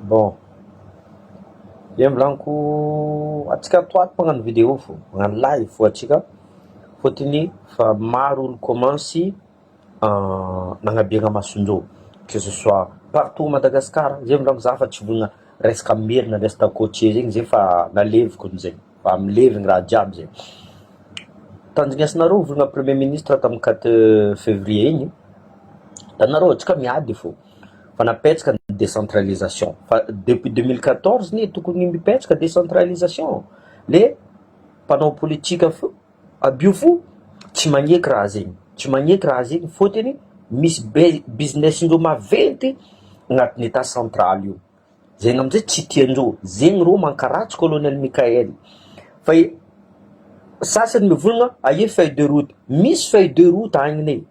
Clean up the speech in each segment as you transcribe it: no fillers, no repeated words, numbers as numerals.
Bon, iem volaniko atsika toaty magnano vidéo fô, magnano live fô atsika fôtony fa maro olo commence nagnabiagna masondrô, que ce soit partout Madagascar, zay volaniko za fa tsy volagna resaka merina resaka côtier zegny zay fa naleviko zegny, fa milevigny raha jiaby zegny. Tandrignesanareo volagna premier ministre tamin'ny 4 février igny, tanareo atsika miady fô fa napetraka ny décentralisation fa depuis 2014 ny tokony mipetraka décentralisation, le mpanao politika abio fo tsy magneky raha zegny, tsy magneky raha zegny fôtony misy business-ndreo maventy agnatin'ny état central io, zegny amizay tsy tiandreo, zegny rô mankaratsy colonel Mikael. Fa sasany mivolagna aie feuille de route, misy feuille de route agninay,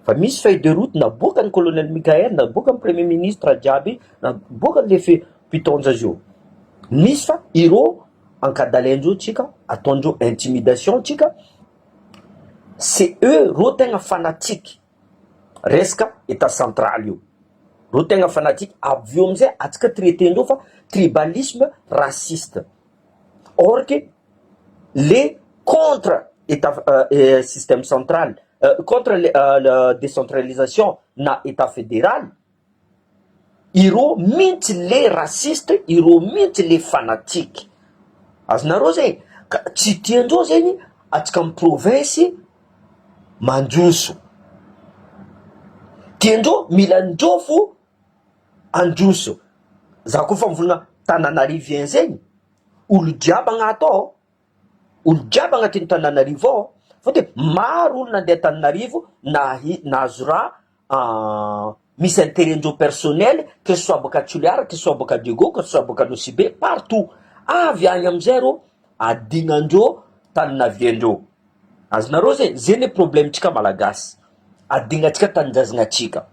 fa misy feuille de route naboakan'ny colonel Mikael, naboakan'ny premier ministre jiaby, naboakan'le mpitondra azy io, misy fa irô ankadalendreo tsika, ataondreo intimidation tsika, c'est eux rô tegna fanatique resaka état central io, rô tegna fanatique. Avy amizay atsika traitendreo fa tribalisme raciste, or que les contre état système central, contre la décentralisation na état fédéral, irô mihitsy le raciste, irô mihitsy le fanatique. Azonareo zegny ka tsy tiandreo zegny atsika amin'ny province mandroso, tiandreo mila androfo androso. Za koa fa mivolagna Tananarive zegny, olo jiaby agnato ao, olo jiaby agnatin'ny Tananarivo ao, fôtony maro olo nandeha Tananarivo nahazo raha misy intérêt-ndreo personnel, que ce soit baka Toliara, que ce soit baka Diego, que ce soit baka Nosibé, partout. Avy agny amizay rô adignandreo tany naviandreo. Azonareo zegny, zegny problème-tsika malagasy, adingatsika tanindrazagnatsika.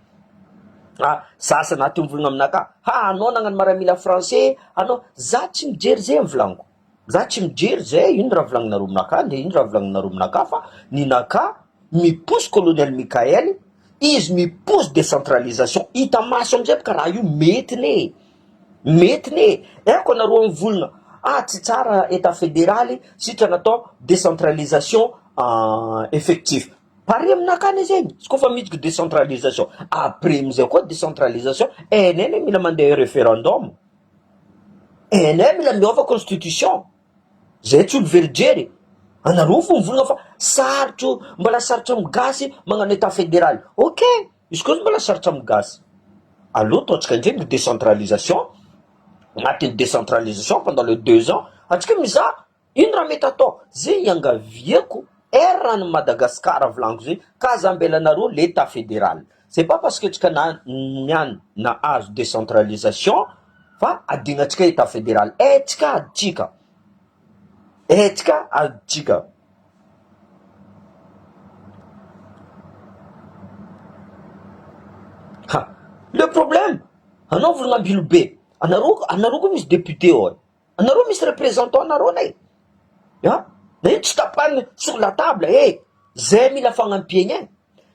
Sasany aty mivolagna aminaka, anao nagnano maramila français, anao, za tsy mijery zay mivolaniko, za tsy mijery zay, ino raha volagninareo aminaka, de ino raha volagninareo aminaka, fa ninaka mipousse colonel Mikael, izy mipousse décentralisation, hita maso amizay baka raha io mety ne, mety ne. Eko anareo mivolagna tsy tsara état fédéral sitra natao décentralisation effectif, pare aminakany zegny, izy koa fa midika décentralisation, après amizay koa décentralisation, enay mila mandeha référendum, enay mila miova constitution, zay tsy olo verijery. Anareo fo mivolagna fa sarotro, mbola sarotra migasy magnano état fédéral. Ok, izy koa mbola sarotra migasy, aloha ataontsika ndregny décentralisation, agnatin'ny décentralisation pendant les 2 ans, atsika mizaha ino raha mety atao. Zay iangaviako erany Madagascar volaniko zay, kazambelanareo l'état fédéral. C'est pas parce que tsika niany nahazo décentralisation fa adingatsika état fédéral, tsika aditsika, tsika aditsika. Le problème, anao volagna ambilo be, anareo koa misy député ao, anareo misy représentant anareo nay, na ino tsy tapahiny sur la table, zay mila fagnampiagna.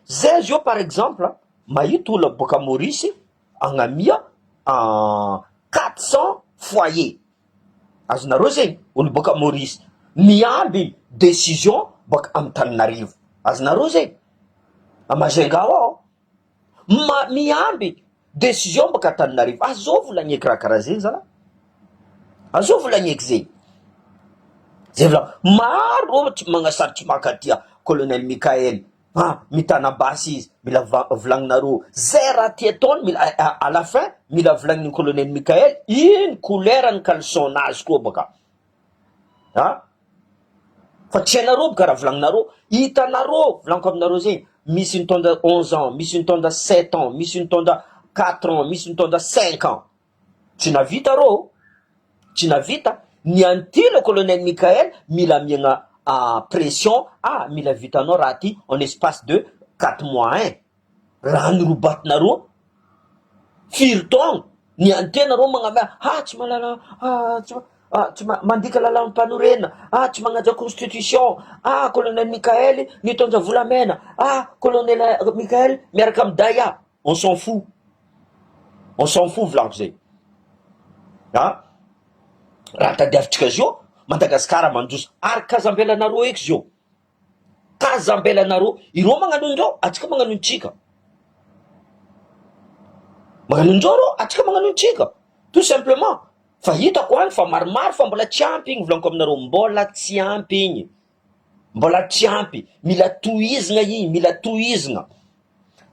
Zay zio par exemple mahita olo boka Maurice agnamia 400 foyer, azonareo zegny, olo boka Maurice miamby décision boka amy Tananarivo, azonareo zegny, Majunga ao miamby décision boka Tananarivo. Azô volagneky raha karaha zegny zala, azô volagneky zegny. Zay vola maro tsy magnasarotsy makatia colonel Mikael, mitanabasy izy, mila volagninareo zay raha ty ataony, mila à la fin mila volagnin'ny colonel Mikael ino couleur ny caleçon-nazy koa baka, fa tsy hainareo boka raha volagninareo, hitanareo volaniko aminareo zegny, misy mitondra 11 ans, misy mitondra 7 ans, misy mitondra 4 ans, misy mitondra 5 ans, tsy navita rô, tsy navita. Ny antile colonel Mikael mila miagna pression, mila vitanao raha ty en espace de 4 mois. Raha nirobatinareo firy taogno, ny antenareo magnamia, tsy malala, tsy mandika lala mpanorena, tsy magnaja constitution, colonel Mikael nitondra volamena, colonel Mikael miaraka amy Daya. On s'en fout volaniko zay. raha tadiavitsika zio Madagasikara mandroso ary kazambelanareo eky zio, kazambelanareo ireo magnano indreo atsika magnano intsika, magnano indreo reo atsika magnano intsika, tout simplement. Fa hitako any fa maromaro fa mbola tsy ampy igny volaniko aminareo, mbola tsy ampy igny, mbola tsy ampy, mila tohizina igny, mila tohizina.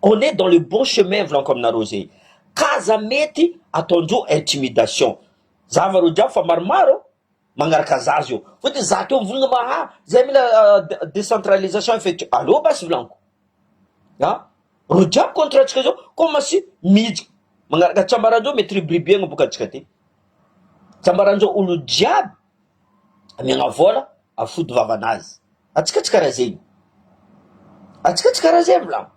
On est dans le bon chemin volaniko aminareo zay. Kaza mety ataondreo intimidation, zavareo jiaby fa maromaro magnaraka zazy io, fotony za teo mivolagna maha zay mila décentralisation effective. Allô basy volaniko ro jiaby contre atsika zao komasy midika magnaraka tsambarandreo mety ribribiegna boka atsika ty, tsambarandreo olo jiaby amiagna vola afody vavanazy, atsika tsy karaha zegny, atsika tsy karaha zay volagno,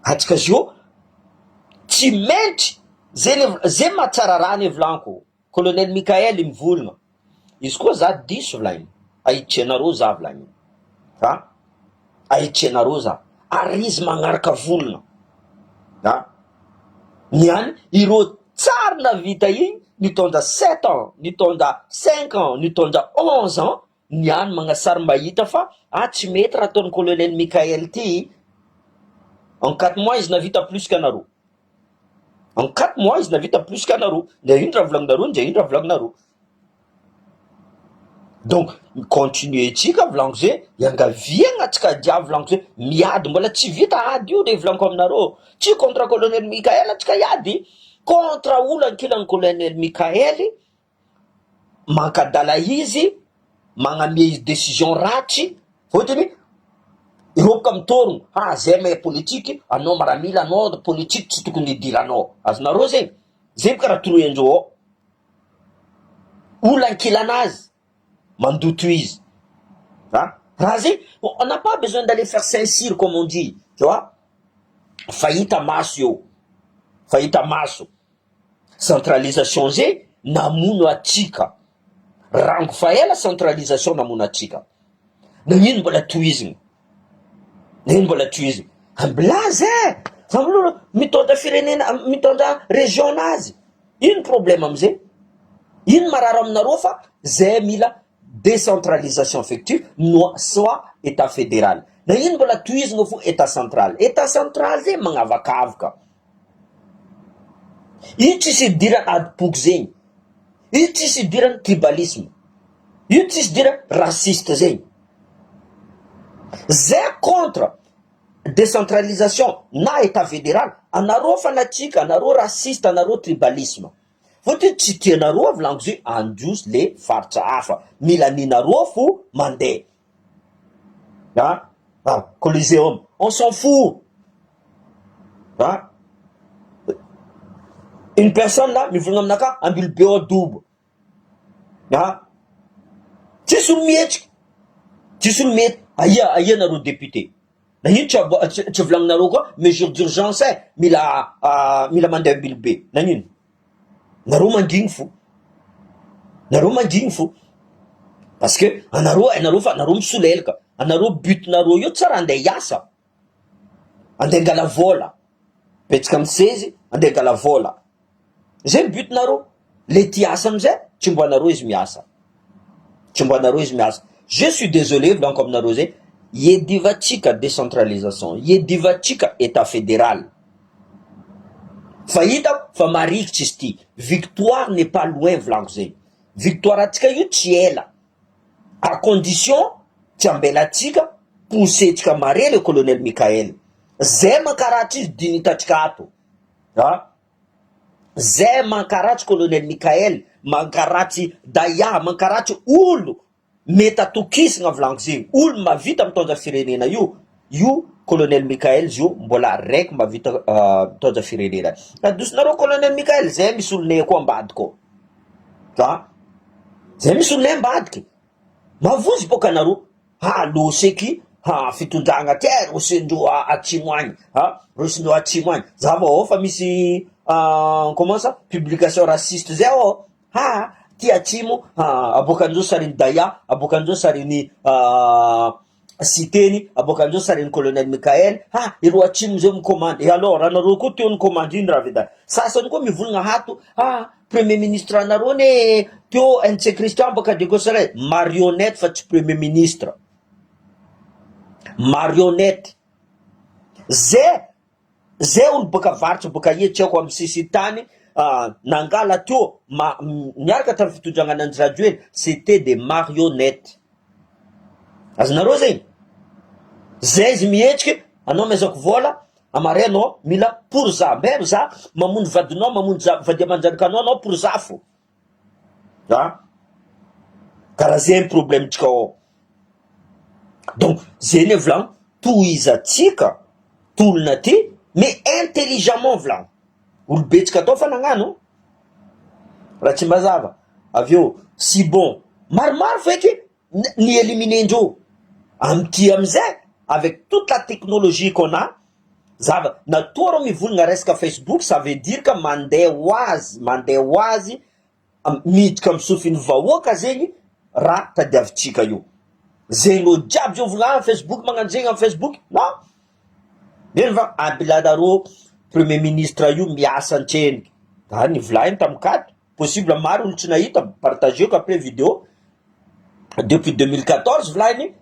atsika zio tsy mentry zay mahatsara raha ny volaniko. Colonel Mikael mivolagna izy koa za diso volagny, ahitry anareo za volagny, ahitry anareo za ary izy magnaraka volagna niany ireo tsary navita igny nitondra 7 ans, nitondra 5 ans, nitondra 11 ans, niany magnasary mahita fa tsy mety raha ataon'ny colonel Mikael ty. En 4 mois izy navita plus qu'anareo, en 4 mois izy navita plus qu'anareo, ndre ino raha volagninareo, ndre ino raha volagninareo. Donc continue tsika volaniko zay, iangaviagna atsika jiaby volaniko zay, miady mbola tsy vita ady io re volaniko aminareo, tsy contre colonel Mikael atsika iady, contre olo ankilan'ny colonel Mikael mankadala izy magname izy décision ratsy, fotony iroboka mitorogno zay mahay politiky, anao maramila, anao politiky tsy tokony idiranao, azonareo zegny zay karaha toroy-andreo ao, olo ankilanazy mandoto izy raha zay. On n'a pas besoin d'aller faire Saint-Cyr comme on dit, tu vois. Fahita maso io, fahita maso. Centralisation zay namono atsika, rango faela centralisation namono atsika. Nagnino mbola tohizigny, nagnino mbola tohizigny, amblazy famolo mitondra firenena, mitondra région nazy, ino problème amizay, ino marary aminareo fa zay mila décentralisation effective soit état fédéral. Na ino mbola tohizigna fo état central, état central zay magnavakavaka, io tsisy idirany adipoky zegny, io tsisy idirany tribalisme, io tsisy idirany raciste zegny. Zay contre décentralisation na état fédéral, anareo fanatsika, anareo raciste, anareo tribalisme. Fotony tsy tianareo volaniko zay androso le faritra hafa, mila ninareo fo mandeha Coliseum, on s'en fout. Une personne là mivolagna aminaka ambily be adobo, tsisy olo mihetsika, tsisy olo mety. Aia nareo député, na ino tsy volagninareo koa mesure d'urgence mila mandeha ambily be, nagnino nareo mangigny fo, nareo mangigny fo, parce que anareo fa anareo misolelaka, anareo butinareo io tsara andeha hiasa, andeha ngala vola, petsika amy sezy andeha ngala vola, zay butinareo. Le ty asa amizay tsy mbo anareo izy miasa, tsy mbo anareo izy miasa. Je suis désolé volaniko aminareo zay, iedivatsika décentralisation, iedivatsika état fédéral. Fa hitako fa marikitsy izy ty, victoire n'est pas loin volaniko zay, victoire atsika io tsy ela, à condition tsy ambelatsika pousetsika mare le colonel Mikael, zay mankaratsy izy diny hitatsika ato, zay mankaratsy colonel Mikael, mankaratsy Daya, mankaratsy olo mety atokisagna volaniko zegny, olo mavita mitondra firenena io colonel Mikael zio mbola raiky mavita mitondra firenena. Adosinareo colonel Mikael, zay misy olonay koa ambadiko, zay misy olonay ambadiky, mavozy boka anareo loseky fitondragna ty rosendreo atsimo agny, rosendreo atsimo agny, zava ao fa misy comment ça, publication raciste zay ao, ty atsimo aboakandreo sariny Daya, aboakandreo sariny citeny aboakan'izao sarin'ny colonel Mikael ireo atsimo zay micommande et alors anareo koa teo ny commande iny raha vita sasany koa mivolagna hato premier ministre anareo ne teo NC Christian boka de Gosselin marionnette fa tsy premier ministre marionnette zay olo boka varitra boka tsy ako amin'ny sisitany nangala teo niaraka tamin'ny fitondragna ananjy radio eny c'était des marionnettes azonareo zegny zay izy mihetriky anao mezako vola amare anao mila pour za même za mamondy vadinao mamondy vady amanjanikanao anao pour za fo karaha zay problème tsika ao donc zeny volagno tohizatsika tolona ty mais intelligemment volagno olobetsika atao fa nagnano raha tsy mazava aveo si bon maromaro feky ni éliminendreo amty amizay avec toute la technologie qu'on a zava natoro mivolagna resaka Facebook ça veut dire que mandeha ho azy miditra amy sofiny vahoaka zegny raha tadiavitsika io zegny lo jiaby zao volagna Facebook magnano zegny amy Facebook non eny fa ambilanareo premier ministre io miasa antreniky ny volagny tamikady possible maro olo tsy nahita partageko après vidéo depuis 2014 volagny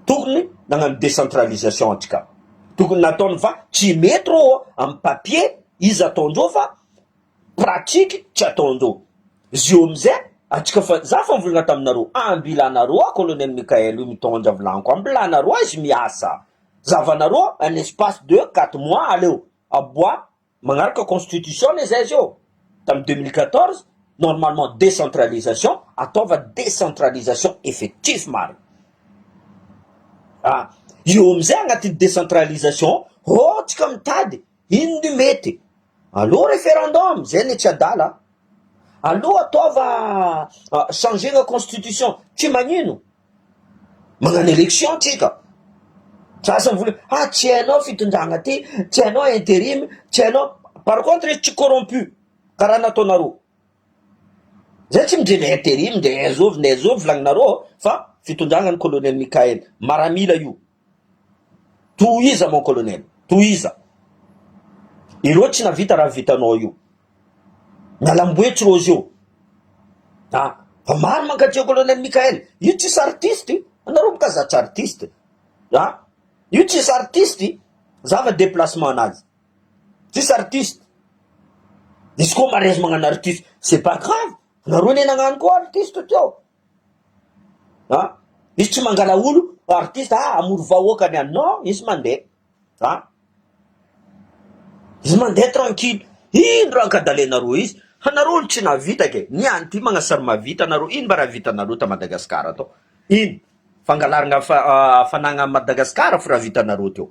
tokony nagnano décentralisation antsika tokony nataony fa tsy mety rô amy papier izy ataondreo fa pratique tsy ataondreo zio amizay atsika fa za fa mivolagna taminareo ambilanareo colonel Mikael io mitondra volaniko ambilanareo izy miasa zavanareo un espace de 4 mois aleo aboa magnaraka constitution le zay zio tamy 2014 normalement décentralisation ataova décentralisation effectif mary io amizay agnaty décentralisation tsika mitady ino ny mety aloha référendum zay le tsy adala aloha ataova changena constitution tsy magnino magnano élection tsika sasa mivola tsy hainao fitondragna ty tsy hainao intérim tsy hainao par contre izy tsy corrompu karaha nataonareo zay tsy midreny intérim nde azovy volagninareo fa fitondragna ny colonel Mikael maramila io tohiza mon colonel tohiza ireo tsy navita raha vitanao io nalamboetsy rô zio fa maro mankatria colonel Mikael io tsisy artiste anareo mikazatsy artiste io tsisy artiste zava déplacement anazy tsisy artiste izy koa marezy magnano artiste c'est pas grave nareo ne nagnano koa artiste teo izy tsy mangala olo artiste amory vahoaka niany non izy mandeha izy mandeha tranquille ino raha nkadalenareo izy anareo olo tsy navita ke niany ty magnasary mavita anareo ino mba raha vitanareo ta Madagasikara atao ino fangalarana fanagna Madagasikara fa raha vitanareo teo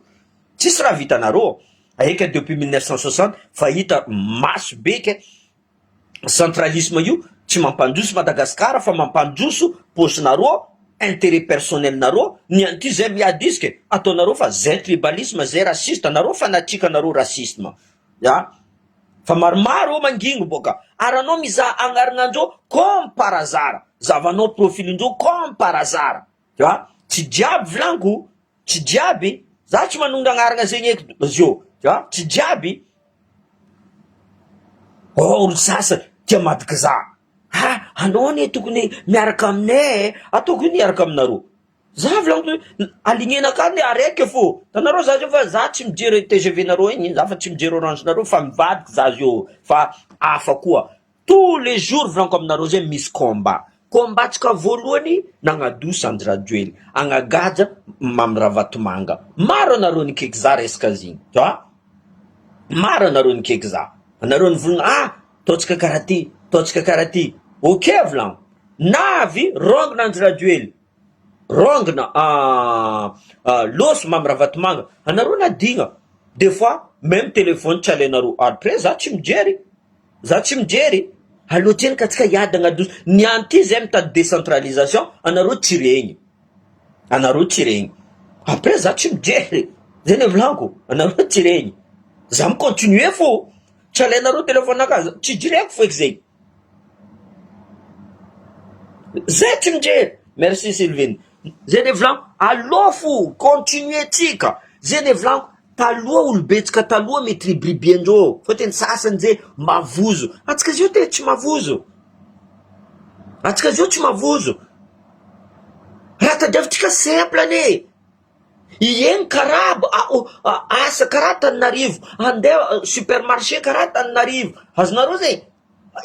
tsisy raha vitanareo aika depuis 1960 fa hita maso be ke centralisme io tsy mampandroso Madagasikara fa mampandroso posinareo intérêt personnel nareo niany ty zay miadiske ataonareo fa zay tribalisme zay raciste nareo fa natsikanareo racisme fa maromaro mangino boka ary anao mizaha agnarinandreo comme par hasard zavanao profilindreo comme par hasard tsy jiaby volaniko tsy jiaby za tsy manondra agnarana zegny eky zio tsy jiaby olo sasany tia madiky za anao ne tokony miaraka aminay atoko niaraka aminareo za volaniko alignena ka ne araiky fo tanareo za zio fa za tsy mijery TGV nareo igny za fa tsy mijery orange nareo fa mivadiky za zio fa afa koa tous les jours volaniko aminareo zay misy combat tsika voalohany nagnadosa Sandry Rajoely agnagaja mamy Ravatomanga maro anareo nikeky za resaka zigny maro anareo nikeky za anareo nivolagna taotsika karaha ty ok volanko navy rongona Andry Rajoely rongona loso mamy Ravatomanga anareo nadigna des fois même téléphone tsy alainareo après za tsy mijery aloha tseny ka tsika hiady agnadoso niany ty zay mitady décentralisation anareo tsy regny après za tsy mijery zay ne volanko anareo tsy regny za micontinue fo tsy alainareo téléphone akazy tsy jireko fo eky zay tsy mijery merci Sylvine zay vlan alofo continuetika zay vlan taloha olobetsika taloha mety ribribi andreo foteny sasany zay mavozo atsika zio te tsy mavozo atsika zio tsy mavozo raha tadiavitrika simple ane ieny karaha asa karaha Tananarivo andeha supermarché karaha Tananarivo azonareo zay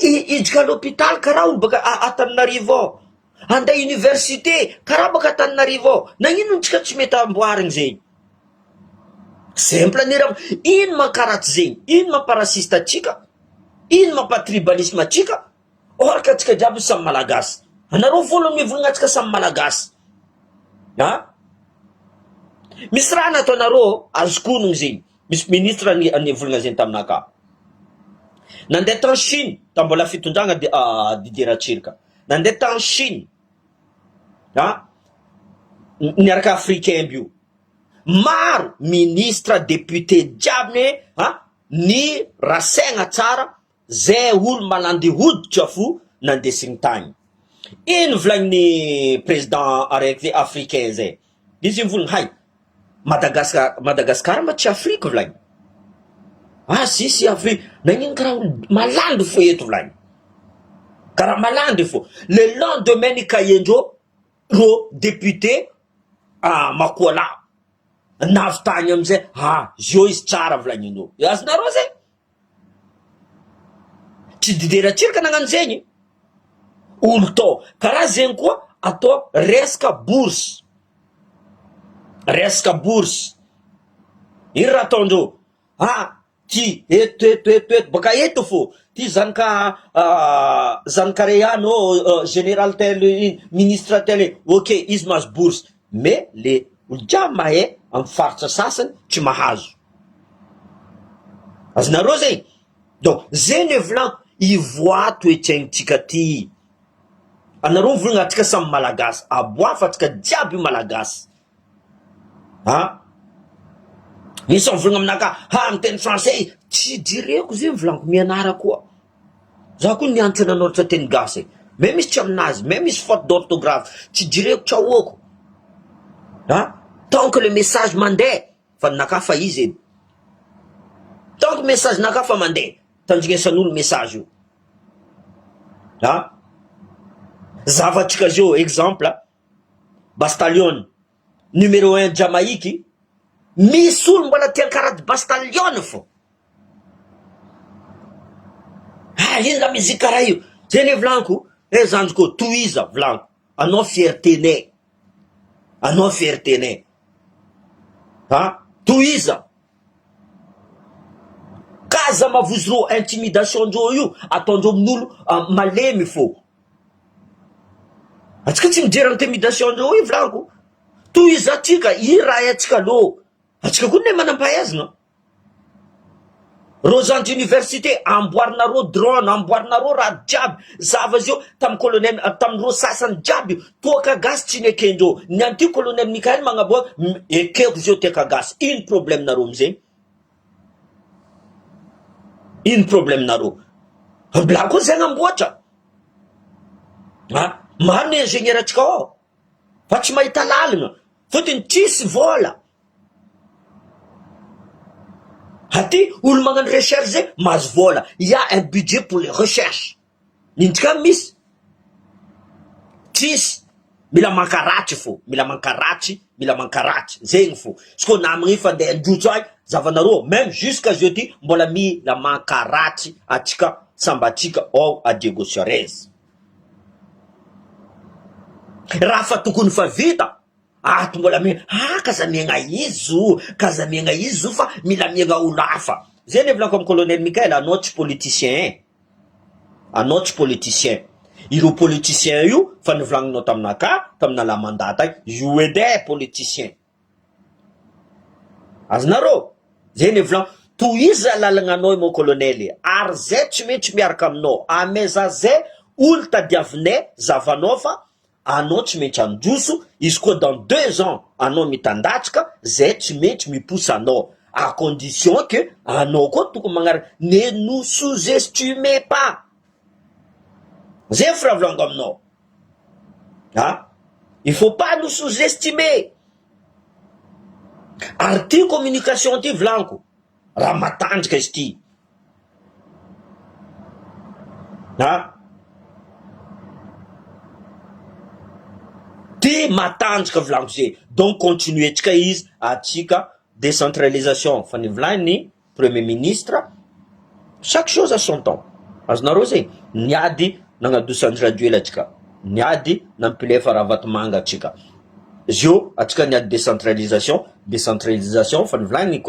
idika l'hôpital karaha olo baka Tananarivo ao andeha université karaha baka Tananarivo ao nagnino ntsika tsy mety amboariny zegny simple ane raha ino mankaratsy zegny ino mamparasista atsika ino mampatribalisme atsika oraka atsika jiaby samy malagasy anareo voalohany mivolagna atsika samy malagasy misy raha nataonareo azokonogny zegny misy ministre anivolagna zegny taminaka nandeha tany Chine tambola fitondragna Didier Ratsirika nandeha tany Chine niaraka africain bio maro ministre député jiaby ny rasaigna tsara zay olo malandy hoditra fo nandesigny tany ino volagny président araiky africain zay izy mivolagny hay Madagasikara ma tsy Afrique volagny sisy Afrique nagnino karaha malandy fo eto volagny karaha malandy fo le lendemain ny kaendreo ro député Makoala navy tany amizay zio izy tsara volagninao azonareo zay tsy Didier Ratsirika nagnano zegny olo tao karaha zegny koa atao resaka bourse ino raha ataondreo ty eto baka eto fo ty zanakare any général tel ministre tel ok izy mahazo bourse mais le olo jiaby mahay amy faritra sasany tsy mahazo azonareo zegny donc zegny volagno ivoa toetraignitsika ty anareo volagna atsika samy malagasy aboafa atsika jiaby malagasy misy volagna aminaka miteny français tsy direko zegny volaniko mianara koa za koa nianatra nanoratra teny gasy mais misy tsy aminazy mais misy faute d'orthographe tsy direko tsy ahoako tant que le message mandeha fa naka fa izy edy tant que message naka fa mandeha tandrignesan'olo message io zavatrika zio exemple Bastalion numéro 1 Jamaïque misy olo mbola tiany karaha Bastalion fo ino la musique karaha io zay le volaniko zanjiko toiza volaniko anao fierté nay toiza kaza mavozy ro intimidation ndreo io ataondreo amin'olo malemy fo atsika tsy mijery intimidation ndreo io volaniko toiza atsika i raha atsika lo atsika koa ne manam-pahaizana Rosan d'université amboarinareo drone amboarinareo raha jiaby zava zio tamy colonel tamin'ireo sasany jiaby toaka gasy tsy nekendreo ny anty colonel Mikael magnaboaka ekeko zio teka gasy ino problème nareo amizay ino problème nareo bla koa zegny amboatra maro ny ingénieur atsika ao fa tsy mahita lalina fotony tsisy vola aty olo magnano recherche zay mahazo vola y a un budget pour les recherches nintsika misy tsisy mila mankaratsy fo mila mankaratsy zegny fo isko namagny fandeha androtso agny zavanareo même jusqu'à jeudi mbola mila mankaratsy atsika sambatsika ao a Diego Suarez raha fa tokony fa vita ato mbola kaza miagna izy zo fa mila miagna olo hafa zay ne volako amy colonel Mikael anao tsy politicien ireo politicien io fa nivolagninao taminaka tamina la mandat agny io edy politicien azonareo zay ne volagno toiza lalagnanao mon colonel ary zay tsy maintsy miaraka aminao ameza zay olo tadiavinay zavanao fa anao tsy maintsy androso izy koa dans 2 ans anao mitandatsika zay tsy maintsy miposa anao à condition que anao koa tokony magnaraka ne nous sous-estimez pas zay firavolanga aminao Il faut pas nous sous-estimer. Arti communication ti vlanko. Ramatanjka isti. Ha? Ti matanjka vlanko zay. Donc continuer tika izy atika décentralisation. Fani vlani premier ministre. Chaque chose a son temps. Azonareo zay niady nagnadosan'ny radio latsika. Niady nampilefa ravatomanga atsika. Zio atsika niady décentralisation fa nivolagny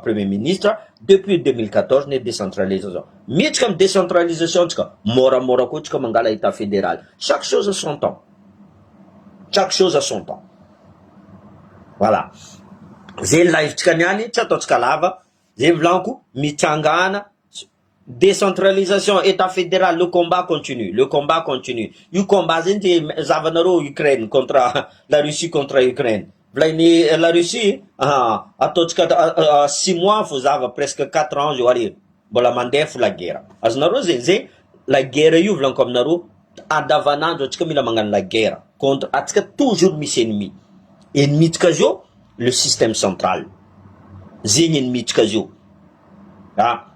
premier ministre depuis 2014 ne décentralisation. Mihitsika amin'ny décentralisation tsika moramora koa tsika mangala état fédéral. Chaque chose a son temps. Chaque chose a son temps. Voilà. Zay live tsika niany tsy ataotsika lava. Zay volanko mitsangana. Décentralisation, État fédéral, le combat continue. Le combat continue. Le combat, c'est Ukraine contre la Russie contre l'Ukraine. La Russie, à 6 mois, vous avez presque 4 ans, je vois, bon, la mandef la guerre. La guerre, comme Naro, à Davana, la guerre contre, toujours mis ennemis. Ennemi de le système central. Zing ennemi de ah.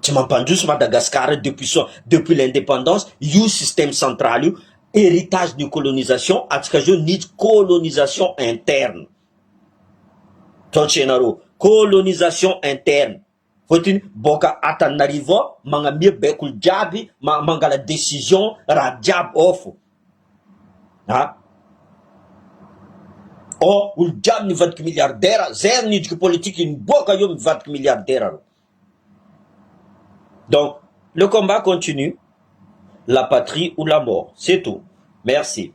Tu m'entends Madagascar depuis l'indépendance, il y a un système central, héritage de colonisation, ni colonisation interne. Colonisation interne. Faut-il boka atanarivo, manga mieux bekul jabi, manga la décision, radiab off. Hein? Oh, ou le jab ni 20 milliardaires, zéro ni politique, une boka yom 20 milliardaires. Donc, le combat continue, la patrie ou la mort, c'est tout. Merci.